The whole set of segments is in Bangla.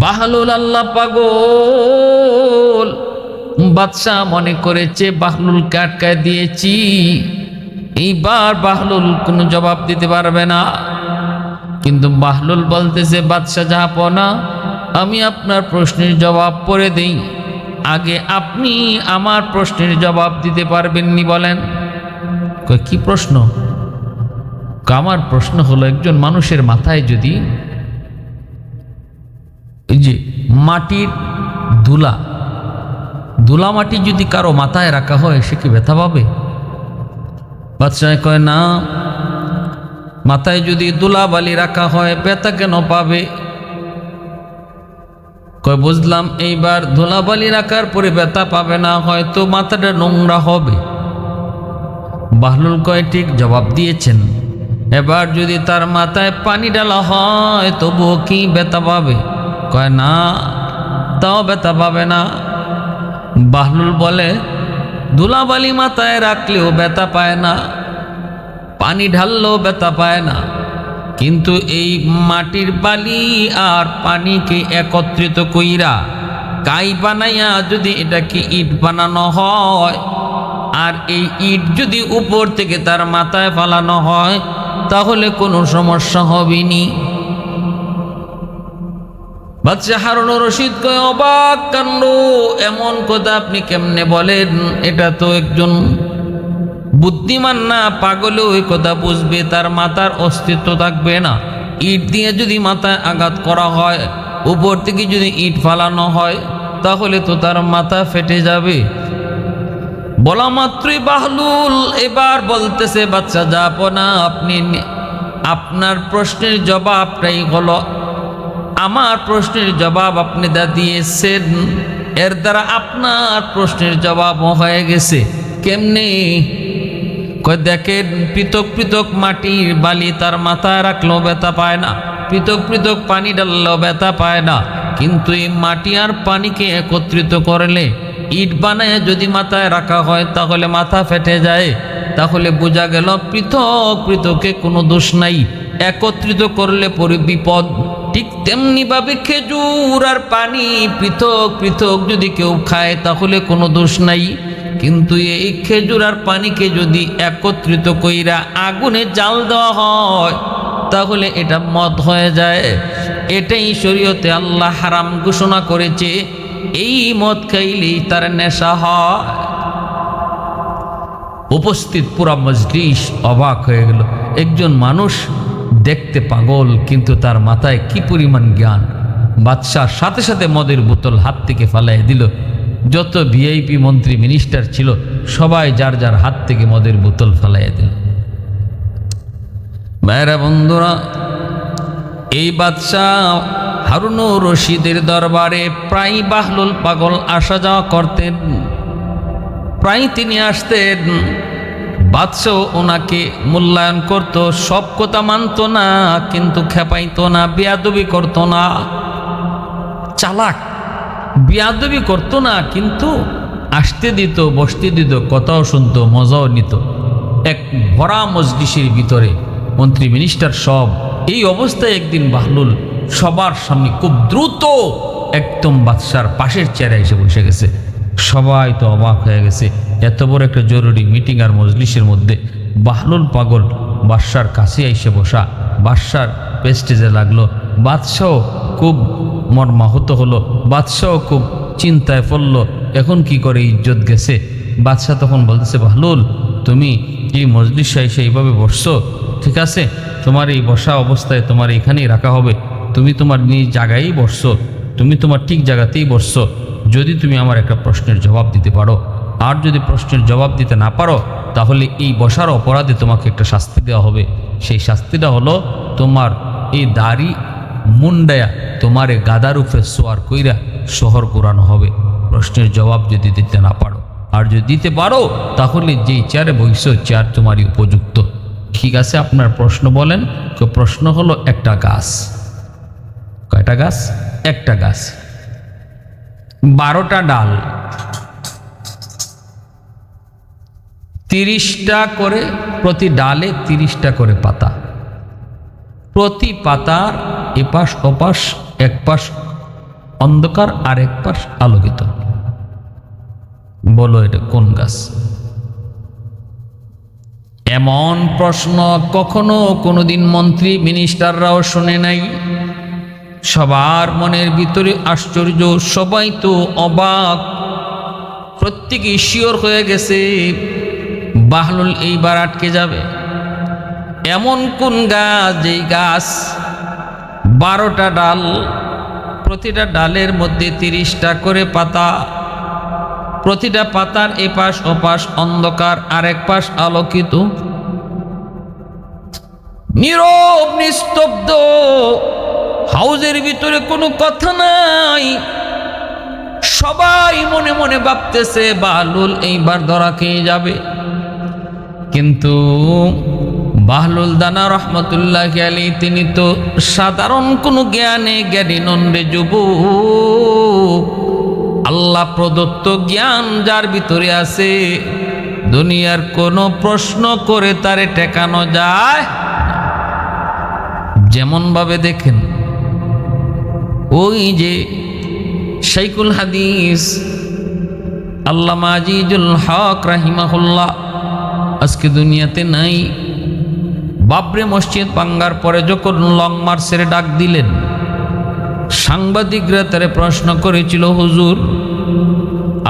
বাহলুল আল্লাহ পাগল। বাদশাহ মনে করেছে বাহলুলকে আটকায় দিয়েছি, এইবার বাহলুল কোনো জবাব দিতে পারবে না। কিন্তু বাহলুল বলতেছে, বাদশাহ জাহাপনা, আমি আপনার প্রশ্নের জবাব পরে দেই, আগে আপনি আমার প্রশ্নের জবাব দিতে পারবেননি বলেন। কয় কি প্রশ্ন? আমার প্রশ্ন হলো, একজন মানুষের মাথায় যদি এই যে মাটির ধুলা মাটি যদি কারো মাথায় রাখা হয়, সে কি ব্যথা পাবে? বাদশাহ কয় না, মাথায় যদি ধুলাবালি রাখা হয় ব্যথা কেন পাবে? কয় বুঝলাম, এইবার ধুলাবালি রাখার পরে ব্যথা পাবে না, হয়তো মাথাটা নোংরা হবে। বাহলুল কয় ঠিক জবাব দিয়েছেন, এবার যদি তার মাথায় পানি ডালা হয় তবুও কি ব্যথা পাবে? কয় না, তাও ব্যথা পাবে না। বাহলুল বলে, ধুলাবালি মাথায় রাখলেও ব্যথা পায় না, পানি ঢাললেও ব্যথা পায় না, কিন্তু এই মাটির বালি আর পানিকে একত্রিত কইরা কাই বানাইয়া যদি এটাকে ইট বানানো হয়, আর এই ইট যদি উপর থেকে তার মাথায় ফালানো হয়, তাহলে কোনো সমস্যা হবে নি। বাদশাহ হারুনুর রশিদ কয়, অবাক কাণ্ড, এমন কথা আপনি কেমনে বলেন? এটা তো একজন বুদ্ধিমান না, পাগলে ওই কথা বুঝবে, তার মাথার অস্তিত্ব থাকবে না। ইট দিয়ে যদি মাথায় আঘাত করা হয়, উপর থেকে যদি ইট ফালানো হয়, তাহলে তো তার মাথা ফেটে যাবে। বলা মাত্রই বাহলুল এবার বলতেছে, বাচ্চা জাহাপনা, আপনি আপনার প্রশ্নের জবাবটাই হলো আমার প্রশ্নের জবাব আপনি দা দিয়েছেন, এর দ্বারা আপনার প্রশ্নের জবাব হয়ে গেছে। কেমনে? কয় দেখেন, পৃথক পৃথক মাটির বালি তার মাথায় রাখলেও ব্যথা পায় না, পৃথক পৃথক পানি ডাললেও ব্যথা পায় না, কিন্তু এই মাটি আর পানিকে একত্রিত করলে, ইট বানায় যদি মাথায় রাখা হয়, তাহলে মাথা ফেটে যায়। তাহলে বোঝা গেল পৃথক পৃথকে কোনো দোষ নাই, একত্রিত করলে পরে বিপদ। ঠিক তেমনি ভাবে খেজুর আর পানি পৃথক পৃথক যদি কেউ খায়, তাহলে কোনো দোষ নাই, কিন্তু এই খেজুর আর পানিকে যদি একত্রিত কইরা আগুনে জাল দেওয়া হয়, তাহলে এটা মদ হয়ে যায়। এটাই শরীয়তে আল্লাহ হারাম ঘোষণা করেছে, এই মদ খাইলেই তার নেশা হয়। উপস্থিত পুরা মজলিস অবাক হয়ে গেল। একজন মানুষ দেখতে পাগল, কিন্তু তার মাথায় কি পরিমাণ জ্ঞান! বাদশাহ সাথে সাথে মদের বোতল হাত থেকে ফালাই দিল। যত ভিআইপি মন্ত্রী মিনিস্টার ছিল, সবাই যার যার হাত থেকে মদের বোতল ফালাইয়া দিল। ভাইরা বন্ধুরা, এই বাদশাহ হারুনুর রশিদের দরবারে প্রায় বাহলুল পাগল আসা যাওয়া করতেন, প্রায় তিনি আসতেন। বাদশাহ ওনাকে মূল্যায়ন করত, সব কথা মানত না, কিন্তু খেপাইতো না, বেয়াদবি করত না। চালাক, বেয়াদবি করত না, কিন্তু আসতে দিত, বসতে দিত, কথাও শুনত, মজাও নিত। এক ভরা মজলিসের ভিতরে মন্ত্রী মিনিস্টার সব, এই অবস্থায় একদিন বাহলুল সবার সামনে খুব দ্রুত একদম বাদশার পাশের চেয়ারে এসে বসে গেছে। সবাই তো অবাক হয়ে গেছে, এত বড় একটা জরুরি মিটিং আর মজলিসের মধ্যে বাহলুল পাগল বাদশার কাছে এসে বসা। বাদশার প্রেস্টিজে লাগলো, বাদশাহ খুব মর্মাহত হলো, বাদশাহ খুব চিন্তায় পড়ল, এখন কি করে ইজ্জত গেছে। বাদশাহ তখন বলতেছে, বাহলুল, তুমি এই মজলিসে এসে এইভাবে বসছো, ঠিক আছে, তোমার এই বসা অবস্থায় তোমার এখানেই রাখা হবে, তুমি তোমার নিজ জায়গায়ই বসছো, তুমি তোমার ঠিক জায়গাতেই বসছো। যদি তুমি আমার একটা প্রশ্নের জবাব দিতে পারো, আর যদি প্রশ্নের জবাব দিতে না পারো, তাহলে এই বসার অপরাধে তোমাকে একটা শাস্তি দেওয়া হবে। সেই শাস্তিটা হলো, তোমার এই দাড়ি মুন্ডায়া তোমার এই গাদার উপরে সোয়ার কইরা শহর পুরানো হবে, প্রশ্নের জবাব যদি দিতে না পারো। আর যদি দিতে পারো, তাহলে যেই চেয়ারে বসছো চেয়ার তোমারই উপযুক্ত। ঠিক আছে, আপনার প্রশ্ন বলেন। তো প্রশ্ন হলো, একটা গাছ, কয়টা গাছ? একটা গাছ, 12টা ডাল, 30টা করে, প্রতি ডালে 30টা করে পাতা, প্রতি পাতার এপাশ ওপাশ এক পাশ অন্ধকার, আরেক পাশ আলোকিত। বলো এটা কোন গাছ? এমন প্রশ্ন কখনো কোনোদিন মন্ত্রী মিনিস্টাররাও শুনে নাই। সবার মনের ভিতরে আশ্চর্য, সবাই তো অবাক, প্রত্যেকে শিওর হয়ে গেছে বাহলুল এইবার আটকে যাবে। এমন কোন গাছ যেই গাছ 12টা ডাল, প্রতিটা ডালের মধ্যে 30টা করে পাতা, প্রতিটা পাতার এপাশ ওপাশ অন্ধকার, আরেক পাশ আলোকিত। নীরব নিস্তব্ধ, হাউজের ভিতরে কোনো কথা নাই। সবাই মনে মনে ভাবতেছে বাহলুল এইবার ধরা খেয়ে যাবে। কিন্তু বাহলুল দানা রহমতুল্লাহ আলাইহি তিনি তো সাধারণ কোনো জ্ঞানী নন রে যুবক। আল্লাহ প্রদত্ত জ্ঞান যার ভিতরে আছে, দুনিয়ার কোনো প্রশ্ন করে তারে ঠেকানো যায়। যেমন ভাবে দেখেন, ওই যে শাইখুল হাদিস আল্লামা আজিজুল হক রাহিমাহুল্লাহ আজকে দুনিয়াতে নাই। বাবরি মসজিদ ভাঙ্গার পরে যখন লং মার্চের ডাক দিলেন, সাংবাদিকরা তারে প্রশ্ন করেছিল, হুজুর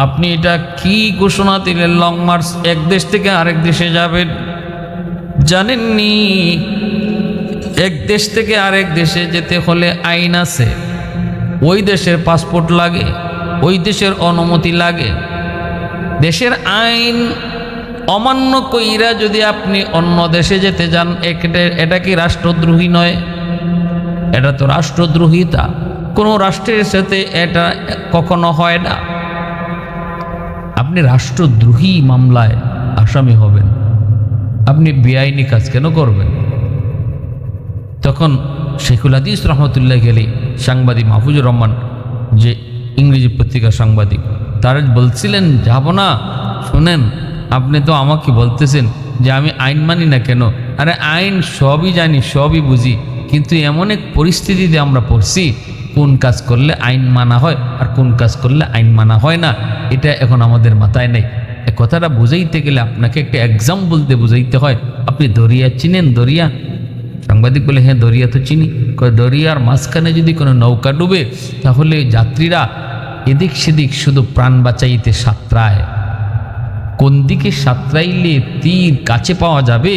আপনি এটা কি ঘোষণা দিলেন, লং মার্চ এক দেশ থেকে আরেক দেশে যাবেন? জানেননি এক দেশ থেকে আরেক দেশে যেতে হলে আইন আছে, ওই দেশের পাসপোর্ট লাগে, ওই দেশের অনুমতি লাগে। দেশের আইন অমান্য কইরা যদি আপনি অন্য দেশে যেতে যান, এটা কি রাষ্ট্রদ্রোহী নয়? এটা তো রাষ্ট্রদ্রোহিতা। কোনো রাষ্ট্রের সাথে এটা কখনো হয় না। আপনি রাষ্ট্রদ্রোহী মামলায় আসামি হবেন, আপনি বেআইনি কাজ কেন করবেন? তখন শাইখুল হাদিস রহমতুল্লাহ আলাইহি সাংবাদিক মাহফুজুর রহমান, যে ইংরেজি পত্রিকার সাংবাদিক, তারা বলছিলেন যাব না। শুনেন, আপনি তো আমাকে বলতেছেন যে আমি আইন মানি না কেন? আরে আইন সবই জানি, সবই বুঝি, কিন্তু এমন এক পরিস্থিতিতে আমরা পড়ছি, কোন কাজ করলে আইন মানা হয় আর কোন কাজ করলে আইন মানা হয় না, এটা এখন আমাদের মাথায় নেই। এ কথাটা বুঝাইতে গেলে আপনাকে একটা এক্সাম্পল দিয়ে বুঝাইতে হয়। আপনি দরিয়া চিনেন? দরিয়া? সাংবাদিক বলে হ্যাঁ দরিয়া তো চিনি। দরিয়ার মাঝখানে যদি কোনো নৌকা ডুবে, তাহলে যাত্রীরা এদিক সেদিক শুধু প্রাণ বাঁচাইতে সাঁতরায়। কোন দিকে সাঁতরাইলে তীর কাছে পাওয়া যাবে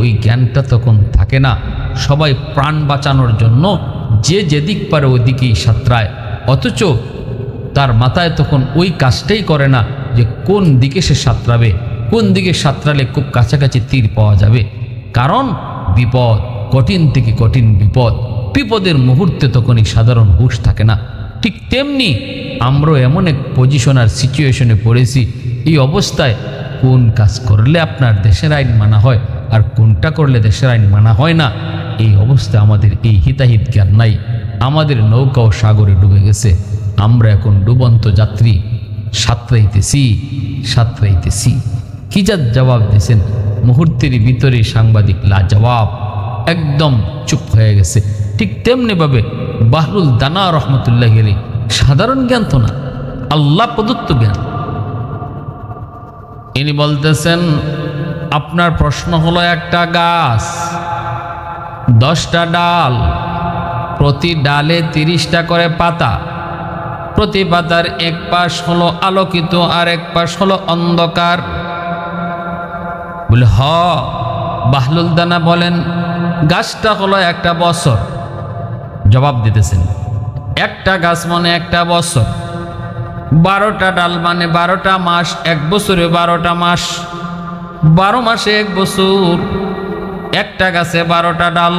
ওই জ্ঞানটা তখন থাকে না। সবাই প্রাণ বাঁচানোর জন্য যে যেদিক পারে ওইদিকেই সাঁতরায়, অথচ তার মাথায় তখন ওই কাজটাই করে না যে কোন দিকে সে সাঁতরাবে, কোন দিকে সাঁতরালে খুব কাছাকাছি তীর পাওয়া যাবে। কারণ বিপদ, কঠিন থেকে কঠিন বিপদ, বিপদের মুহূর্তে তখনই সাধারণ হুঁশ থাকে না। ঠিক তেমনি আমরাও এমন এক পজিশন আর সিচুয়েশনে পড়েছি, এই অবস্থায় কোন কাজ করলে আপনার দেশের আইন মানা হয় আর কোনটা করলে দেশের আইন মানা হয় না, এই অবস্থায় আমাদের এই হিতাহিত জ্ঞান নাই। আমাদের নৌকাও সাগরে ডুবে গেছে, আমরা এখন ডুবন্ত যাত্রী, সাঁতরাইতেছি। কি যা জবাব দিয়েছেন, মুহূর্তের ভিতরে সাংবাদিক লাজবাব, একদম চুপ হয়ে গেছে। ঠিক তেমনিভাবে বাহলুল দানা রহমতুল্লাহ আলাইহি সাধারণ জ্ঞান তো না, আল্লাহ প্রদত্ত জ্ঞান। ইনি বলতেছেন আপনার প্রশ্ন হলো একটা গাছ, 10টা ডাল, প্রতি ডালে 30টা করে পাতা, প্রতি পাতার এক পাশ হলো আলোকিত আর এক পাশ হলো অন্ধকার। বলে হ। বাহলুল দানা বলেন গাছটা হলো একটা বছর। জবাব দিতেছেন একটা গাছ মানে একটা বছর, 12টা ডাল মানে 12টা মাস, এক বছরে 12টা মাস, 12 মাসে এক বছর। একটা গাছে 12টা ডাল,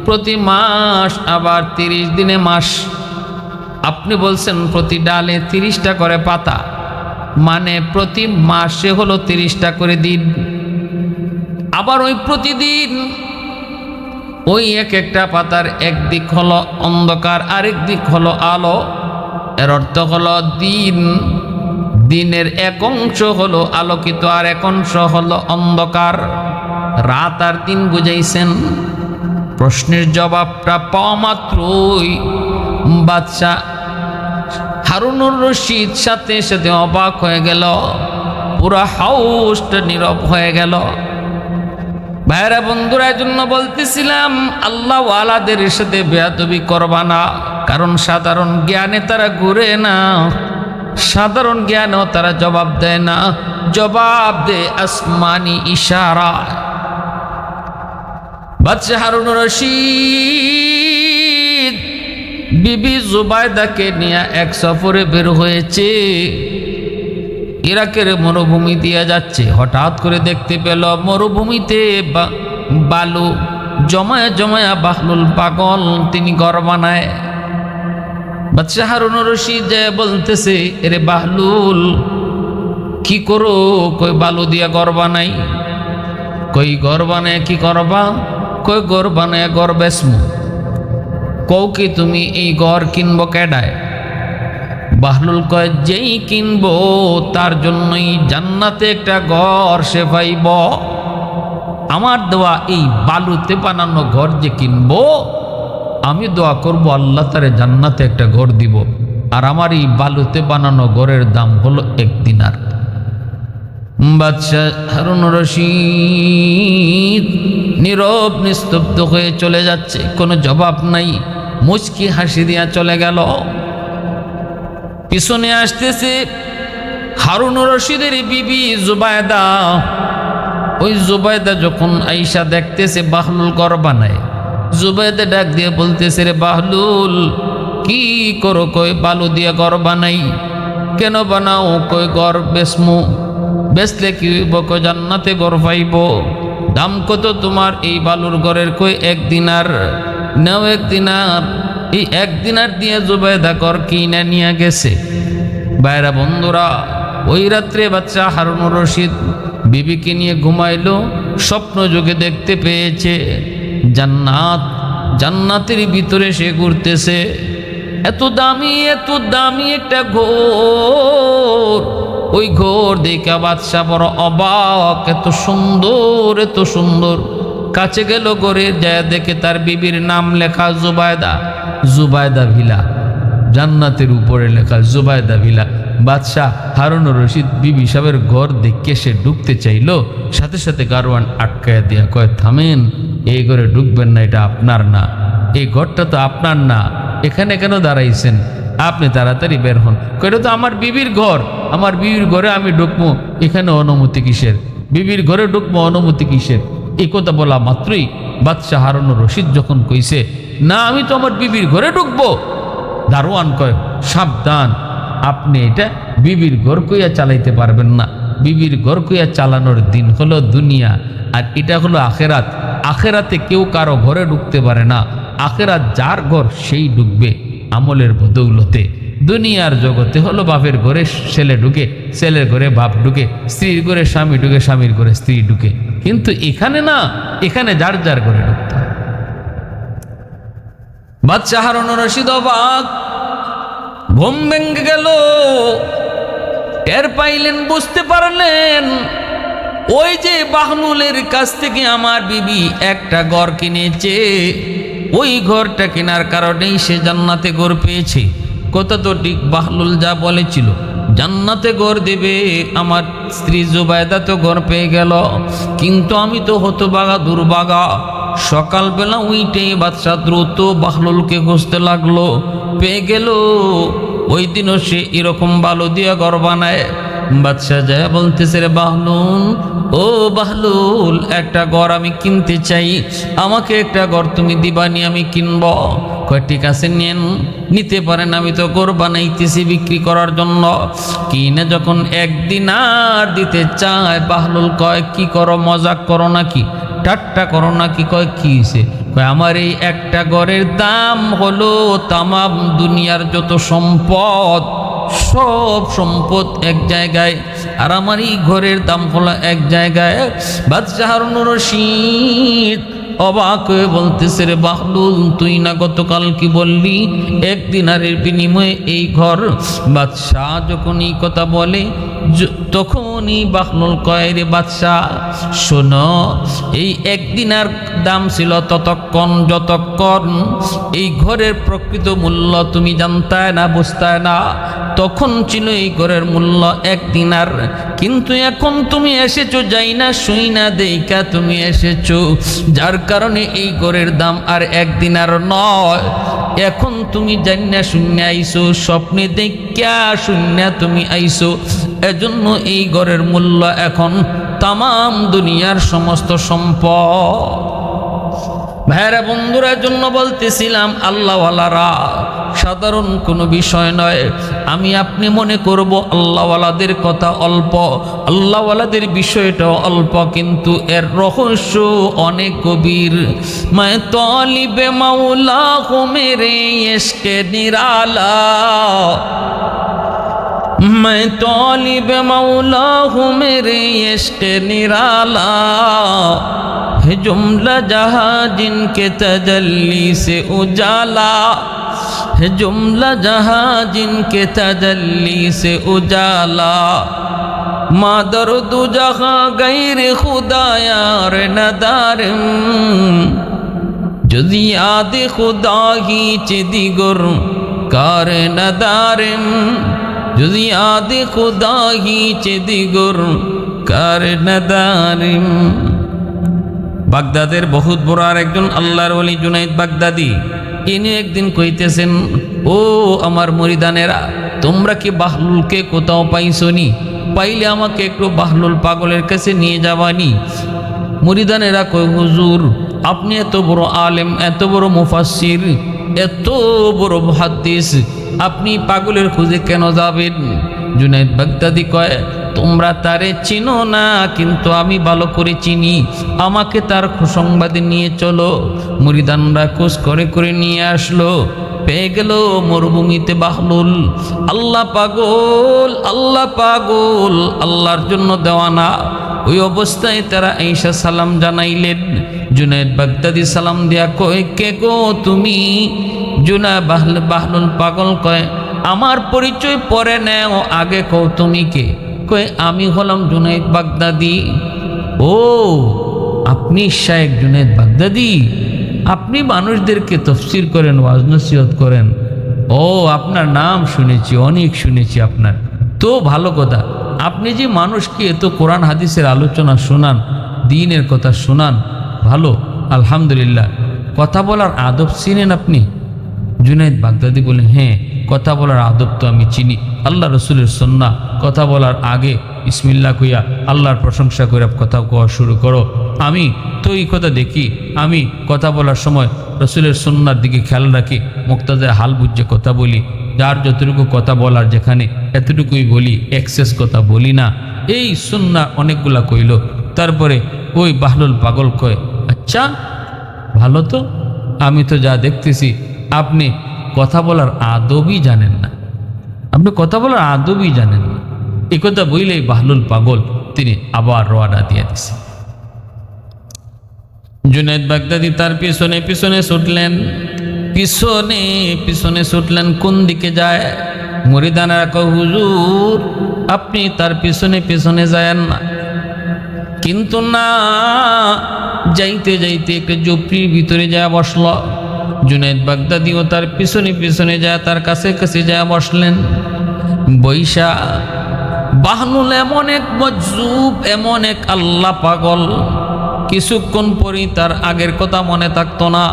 প্রতি মাস আবার 30 দিনে মাস। আপনি বলছেন প্রতি ডালে 30টা করে পাতা, মানে প্রতি মাসে হলো 30টা করে দিন। আবার ওই প্রতিদিন ওই এক একটা পাতার একদিক হলো অন্ধকার, আরেক দিক হলো আলো। এর অর্থ হলো দিনের এক অংশ হলো আলোকিত আর এক অংশ হলো অন্ধকার। রাত আর দিন বুঝাইছেন। প্রশ্নের জবাবটা পাওয়া মাত্রই বাদশাহ হারুনুর রশিদ সাথে সাথে অবাক হয়ে গেল, পুরা হাউসটা নীরব হয়ে গেল। ভাইরা বন্ধুরা, জন্য বলতেছিলাম আল্লাহ ওয়ালাদের সাথে বেয়াদবি করবা না, কারণ সাধারণ জ্ঞানে তারা ঘুরে না, সাধারণ জ্ঞানেও তারা জবাব দেয় না, জবাব দেয় আসমানি ইশারা। বাদশাহ হারুনুর রশিদ বিবি জুবাইদাকে নিয়ে এক সফরে বের হয়েছে, ইরাকের মরুভূমি দিয়ে যাচ্ছে। হঠাৎ করে দেখতে পেল মরুভূমিতে বালু জমায়া জমায়া বাহলুল পাগল তিনি ঘর বানায়। বাদশাহ হারুনুর রশিদ যায় বলতেছে, এরে বাহলুল কি করো? কই বালু দিয়া ঘর বানাই। কই ঘর বানায় কি করবা? কই ঘর বানায় ঘর বেসমু। কও কি তুমি এই ঘর কিনবো কেডায়? বাহলুল কয়, যেই কিনবো তার জন্যই জান্নাতে একটা ঘর সে পাইব। আমার দোয়া এই বালুতে বানানো ঘর যে কিনবো, আমি দোয়া করব আল্লাহ তারে জান্নাতে একটা ঘর দিব, আর আমার এই বালুতে বানানো ঘরের দাম হলো 1 দিনার। বাদশাহ হারুনুর রশিদ নীরব নিস্তব্ধ হয়ে চলে যাচ্ছে, কোনো জবাব নাই, মুচকি হাসি দিয়া চলে গেল। পিছনে আসতেছে হারুনুর রশিদের বিবি জুবাইদা। ওই জুবাইদা যখন আইসা দেখতেছে বাহলুল ঘর বানায়, জুবাইদা ডাক দিয়ে বলতেছে, রে বাহলুল কি করো? কই বালু দিয়ে ঘর বানাই। কেন বানাও? কই ঘর বেসমু। বেচলে কি হইব? কই জান্নাতে ঘর পাইব। দাম কত তোমার এই বালুর ঘরের? কই 1 দিনার। নাও 1 দিনার। এই 1 দিনার দিয়ে জুবাইদা ঘর কিনে নিয়ে গেছে। বাইরা বন্ধুরা, ওই রাত্রে বাচ্চা হারুনুর রশিদ বিবিকে নিয়ে ঘুমাইলো, স্বপ্ন যুগে দেখতে পেয়েছে জান্নাত, জান্নাতের ভিতরে সে ঘুরতেছে। এত দামি একটা ঘর, ওই ঘর দেখা বাদশা বড় অবাক, এত সুন্দর। কাছে গেল, ঘরে যায় দেখে তার বিবির নাম লেখা জুবাইদা, জুবাইদা ভিলা, জান্নাতের উপরে লেখা জুবাইদা ভিলা। বাদশাহ হারুনুর রশিদ বিবি সাহেবের ঘর দেখে সে ঢুকতে চাইল, সাথে সাথে গারওয়ান আটকায় দিয়া কয়, থামেন, এই ঘরে ঢুকবেন না, এটা আপনার না, এই ঘরটা তো আপনার না, এখানে কেন দাঁড়াইছেন? আপনি তাড়াতাড়ি বের হন। কইটা তো আমার বিবির ঘর, আমার বিবির ঘরে আমি ঢুকবো, এখানে অনুমতি কিসের? বিবির ঘরে ঢুকবো, অনুমতি কিসের? এই কথা বলা মাত্রই বাদশাহ হারুনুর রশিদ যখন কইছে, না আমি তো আমার বিবির ঘরে ঢুকবো, দারোয়ান কয়, সাবধান, আপনি এটা বিবির ঘর কইয়া চালাইতে পারবেন না। বিবির ঘর কইয়া চালানোর দিন হলো দুনিয়া, আর এটা হলো আখেরাত। আখেরাতে কেউ কারো ঘরে ঢুকতে পারে না। আখেরাত যার ঘর সেই ঢুকবে আমলের বদৌলতে। দুনিয়ার জগতে হলো বাপের ঘরে ছেলে ঢুকে, ছেলের ঘরে বাপ ঢুকে, স্ত্রীর ঘরে স্বামী ঢুকে, স্বামীর ঘরে স্ত্রী ঢুকে। কিন্তু এখানে না, এখানে যার যার ঘরে ঢুকতে হয়। বাদশাহ হারুনুর রশিদ অবাক, ঘুম ভেঙে গেল। টের পাইলেন, বুঝতে পারলেন, ওই যে বাহলুলের কাছ থেকে আমার বিবি একটা ঘর কিনেছে, ওই ঘরটা কেনার কারণেই সে জান্নাতে ঘর পেয়েছে। কথা তো ঠিক, বাহলুল যা বলেছিল জান্নাতে ঘর দেবে, আমার স্ত্রী জুবাইদা তো ঘর পেয়ে গেল। কিন্তু আমি তো হতবাগা দুর্বাগা। সকালবেলা উইটে বাদশা দ্রুত বাহলুলকে খুঁজতে লাগলো, পেয়ে গেল। ওই দিনও সে এরকম বালু দিয়া ঘর বানায়। বাদশা যায় বলতেছে, রে বাহলুল, ও বাহলুল, একটা ঘর আমি কিনতে চাই, আমাকে একটা ঘর তুমি দিবানি, আমি কিনব। কয় ঠিক আছে, নেন, নিতে পারেন, আমি তো ঘর বানাইতেছি বিক্রি করার জন্য। কিনে যখন 1 দিনার দিতে চায়, বাহলুল কয়, কি করো, মজাক করো নাকি, ঠাট্টা করো নাকি? কয় কি হয়েছে? কয় আমার এই একটা ঘরের দাম হলো তামাম দুনিয়ার যত সম্পদ, সব সম্পদ এক জায়গায়, আর আমার এই ঘরের দাম হলো এক জায়গায়। বাদশাহ হারুনুর রশিদ অবাক হয়ে বলতেছে, রে বাহলুল, তুই না গতকাল কি বললি 1 দিনারের বিনিময়ে এই ঘর? বাদশাহ যখন এই কথা বলে, তখন তখনই বাহলুল কয়, রে বাদশাহ শোনো, এই একদিন আর দাম ছিল ততক্ষণ যতক্ষণ এই ঘরের প্রকৃত মূল্য তুমি জানতায় না, বুঝতায় না। তখন ছিল এই ঘরের মূল্য 1 দিনার, কিন্তু এখন তুমি এসেছো যাই না শুই না দেইকা তুমি এসেছো, যার কারণে এই ঘরের দাম আর 1 দিনার নয়। এখন তুমি জান্না শূন্য আইসো, স্বপ্নে দেখা শূন্য তুমি আইসো, এজন্য এই ঘরের মূল্য এখন তামাম দুনিয়ার সমস্ত সম্পদ। ভাইরা বন্ধুরা, জন্য বলতেছিলাম আল্লাহওয়ালারা সাধারণ কোনো বিষয় নয়। আমি আপনি মনে করব আল্লাহওয়ালাদের কথা অল্প, আল্লাহওয়ালাদের বিষয়টা অল্প, কিন্তু এর রহস্য অনেক গভীর। मैं तौलिब मौला हूँ मेरे इश्क निराला, मैं तौलिब मौला हूँ मेरे इश्क निराला, है जुमला जहाँ जिनके तजल्ली से उजाला, है जुमला जहाँ जिनके तजल्ली से उजाला, मादर दु जहाँ गैर खुदा यार नदारम, যদি याद खुदा ही चिदिगुर कार नदारम, যদি याद खुदा ही चिदिगुर कार नदारम। বাগদাদের বহুত বড় আর একজন আল্লাহর ওলি জুনাইদ বাগদাদি, ইনি একদিন কইতেছেন, ও আমার মুরিদানেরা, তোমরা কি বাহলুলকে কোথাও পাইছনি? পাইলে আমাকে একটু বাহলুল পাগলের কাছে নিয়ে যাবানি। মুরিদানেরা কয়, হুজুর আপনি এত বড় আলেম, এত বড় মুফাসসির, এত বড় মুহাদ্দিস, আপনি পাগলের খুঁজে কেন যাবেন? জুনাইদ বাগদাদি কয়, তোমরা তারে চিনো না, কিন্তু আমি ভালো করে চিনি, আমাকে তার সংবাদে নিয়ে চলো। মুরিদানরা খোঁজ করে করে নিয়ে আসলো, পেয়ে গেল মরুভূমিতে বাহলুল। আল্লাহ পাগল, আল্লাহ পাগল, আল্লাহর জন্য দেওয়ানা। ওই অবস্থায় তারা আয়েশা সালাম জানাইলেন। জুনাইদ বাগদাদি সালাম দিয়া কয়, কে গো তুমি? বাহলুল পাগল কয়, আমার পরিচয় পরে নেও, আগে কও তুমি কে? কয়, আমি হলাম জুনাইদ বাগদাদি। ও, আপনি শায়েখ জুনাইদ বাগদাদি? আপনি মানুষদেরকে তাফসীর করেন, ওয়াজ নসিহত করেন? ও, আপনার নাম শুনেছি, অনেক শুনেছি আপনার। তো ভালো কথা, আপনি যে মানুষকে এত কোরআন হাদিসের আলোচনা শোনান, দ্বীনের কথা শোনান, ভালো, আলহামদুলিল্লাহ। কথা বলার আদব চিনেন আপনি? জুনাইদ বাগদাদি বলেন, হ্যাঁ, কথা বলার আদব তো আমি চিনি। আল্লাহ রসুলের সুন্নাহ, কথা বলার আগে বিসমিল্লাহ কইয়া আল্লাহর প্রশংসা করে কথা কোয়া শুরু করো। আমি তো এই কথা দেখি, আমি কথা বলার সময় রসুলের সুন্নাহর দিকে খেয়াল রাখি, মুক্তাদের হাল বুঝে কথা বলি, যার যতটুকু কথা বলার যেখানে এতটুকুই বলি, এক্সেস কথা বলি না। এই সুন্নাহ অনেকগুলা কইল। তারপরে ওই বাহলুল পাগল কয়, আচ্ছা ভালো তো, আমি তো যা দেখতেছি আপনি কথা বলার আদবই জানেন না, আপনি কথা বলার আদবই জানেন না। এই কথা বইলেই বাহলুল পাগল তিনি আবার রওনা দিয়ে দিছে। জুনাইদ বাগদাদি তার পিছনে পিছনে ছুটলেন, পিছনে পিছনে ছুটলেন। কোন দিকে যায়? মুরিদানেরা কয়, হুজুর আপনি তার পিছনে পিছনে যায়েন না। কিন্তু না, যাইতে যাইতে একটা ঝুপড়ির ভিতরে যায় বসল। জুনাইদ বাগদাদিও তার পিছনে পিছনে যায়, তার কাছে কাছে যায় বসলেন। বৈশা বাহলুল এমন এক মজজুব, এমন এক আল্লাহ পাগল, কিছুক্ষণ পরই তার আগের কথা মনে থাকতো না,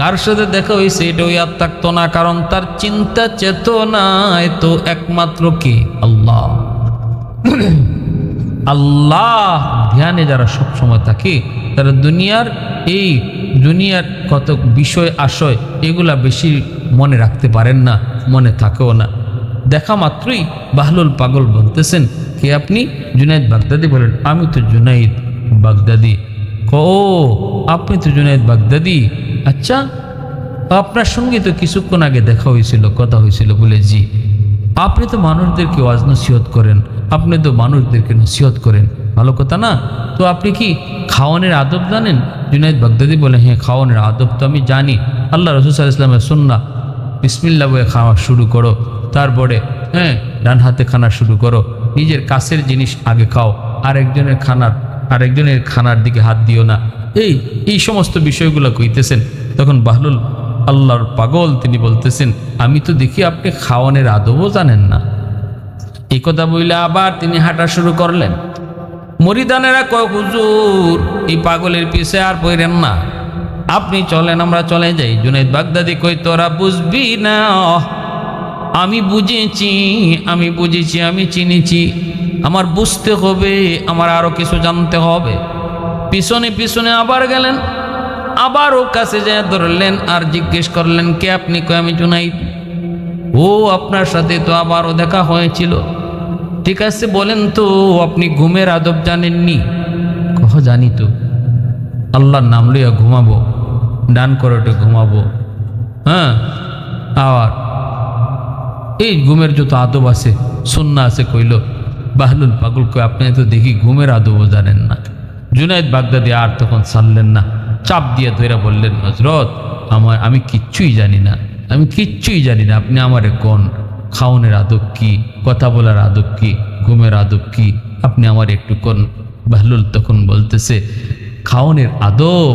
কার সাথে দেখা হয়েছে এটাও ইয়াদ থাকতো না, কারণ তার চিন্তা চেতনায় তো একমাত্র কে? আল্লাহ। আল্লাহ ধ্যানে যারা সবসময় থাকে, তারা দুনিয়ার কত বিষয় আশয় এগুলা বেশি মনে রাখতে পারেন না, মনে থাকেও না। দেখা মাত্রই বাহলুল পাগল বলতেছেন, কে আপনি? জুনাইদ বাগদাদি। বলেন, আমি তো জুনাইদ বাগদাদি। ও, আপনি তো জুনাইদ বাগদাদি? আচ্ছা, আপনার সঙ্গে তো কিছুক্ষণ আগে দেখা হয়েছিল, কথা হয়েছিল। বলে, জি। আপনি তো মানুষদেরকে ওয়াজ নসিহত করেন, আপনি তো মানুষদেরকে নসিহত করেন, ভালো কথা না? তো আপনি কি খাওয়ানোর আদব জানেন? জুনাইদ বাগদাদি বলে, হ্যাঁ, খাওয়ানোর আদব তো আমি জানি। আল্লাহ রসুল সাল্লাল্লাহু আলাইহি ওয়াসাল্লামের সুন্নাহ, বিসমিল্লাহ বলে খাওয়া শুরু করো, তারপরে হ্যাঁ ডান হাতে খানা শুরু করো, নিজের কাছের জিনিস আগে খাও, আরেকজনের খানার দিকে হাত দিও না। এই সমস্ত বিষয়গুলো কইতেছেন। তখন বাহলুল আল্লাহর পাগল তিনি বলতেছেন, আমি তো দেখি আপনি খাওয়ানোর আদবও জানেন না। এই কথা বইলে আবার তিনি হাঁটা শুরু করলেন। মুরিদানেরা কয়, হুজুর এই পাগলের পিছে আর পড়েন না, আপনি চলেন, আমরা চলে যাই। জুনাইদ বাগদাদি কই, তোরা বুঝবি না, আমি বুঝেছি, আমি চিনেছি, আমার বুঝতে হবে, আমার আরো কিছু জানতে হবে। পিছনে পিছনে আবার গেলেন, আবার ও কাছে যায় ধরলেন আর জিজ্ঞেস করলেন, কে আপনি? কয়, আমি জুনাইদ। ও, আপনার সাথে তো আবারও দেখা হয়েছিল। ঠিক আছে, বলেন তো আপনি ঘুমের আদব জানেননি? কহ, জানি তো, আল্লাহর নাম লইয়া ঘুমাবো, ডান করোটে ঘুমাবো, হ্যাঁ, আবার এই ঘুমের যত আদব আছে সুন্নাহ আছে কইল। বাহলুল পাগল কই, আপনি তো দেখি ঘুমের আদবও জানেন না। জুনাইদ বাগদাদি আর তখন ছাড়লেন না, চাপ দিয়ে ধরে বললেন, হযরত আমি কিচ্ছুই জানি না, আপনি আমারে কোন খাওনের আদব কি, কথা বলার আদব কি, ঘুমের আদব কি, আপনি আমার একটু কোন। বাহলুল তখন বলতেছে, খাওনের আদব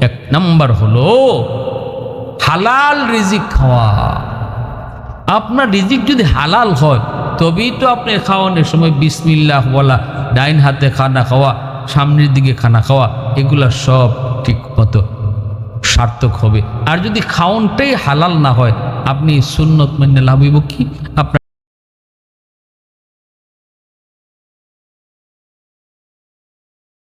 1 নাম্বার হলো হালাল রিজিক খাওয়া। আপনার রিজিক যদি হালাল হয় তবেই তো আপনি খাওয়ানোর সময় বিসমিল্লাহ বলা, ডাইন হাতে খানা খাওয়া, সামনের দিকে খানা খাওয়া, এগুলা সব ঠিক মতো সার্থক হবে। আর যদি খাওনটাই হালাল না হয়, আপনি সুন্নত মান্য লাভ হইব কি? আপনার